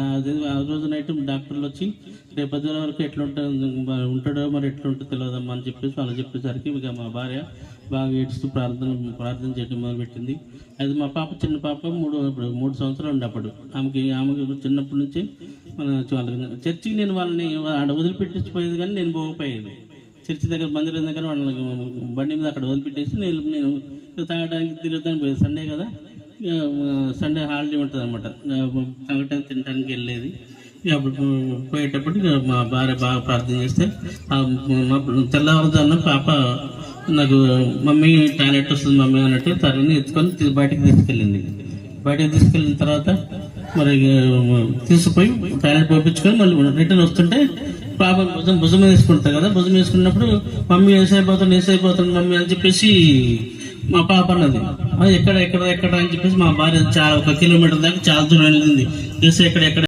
ఆ రోజు నైట్ డాక్టర్లు వచ్చి రేపు పొద్దున వరకు ఉంటాడో మరి ఎట్లుంటుందో తెలియదమ్మా అని చెప్పేసి వాళ్ళు చెప్పేసరికి ఇక మా భార్య బాగా ఏడుస్తూ ప్రార్థన చేయడం మొదలుపెట్టింది. అది మా పాప చిన్న పాప 3 సంవత్సరాలు ఉండే అప్పుడు. ఆమెకు చిన్నప్పటి నుంచి చర్చికి నేను వాళ్ళని ఆడ వదిలిపెట్టించిపోయేది, కానీ నేను పోకపోయేది. చర్చి దగ్గర మందిరం దగ్గర వాళ్ళకి బండి మీద అక్కడ వదిలిపెట్టేసి నేను తాగడానికి తిరగడానికి పోయేది. సండే కదా, సండే హాలిడే ఉంటుంది అనమాట, తాగటానికి తినడానికి వెళ్ళేది. అప్పుడు పోయేటప్పుడు మా భార్య బాగా ప్రార్థన చేస్తే తెల్లవారుజామున పాప నాకు మమ్మీ టాయిలెట్ వస్తుంది మమ్మీ అన్నట్టు తరని ఎత్తుకొని బయటకు తీసుకెళ్ళింది. బయటకు తీసుకెళ్ళిన తర్వాత మరి తీసుకుపోయి టాయిలెట్ పంపించుకొని మళ్ళీ రిటర్న్ వస్తుంటే పాప భుజం వేసుకుంటారు కదా, భుజం వేసుకున్నప్పుడు మమ్మీ వేసైపోతుంది మమ్మీ అని చెప్పేసి మా పాప అన్నది. ఎక్కడ అని చెప్పేసి మా భార్య చాలా 1 కిలోమీటర్ దాకా చాలా దూరం వెళ్ళింది. ఎక్కడ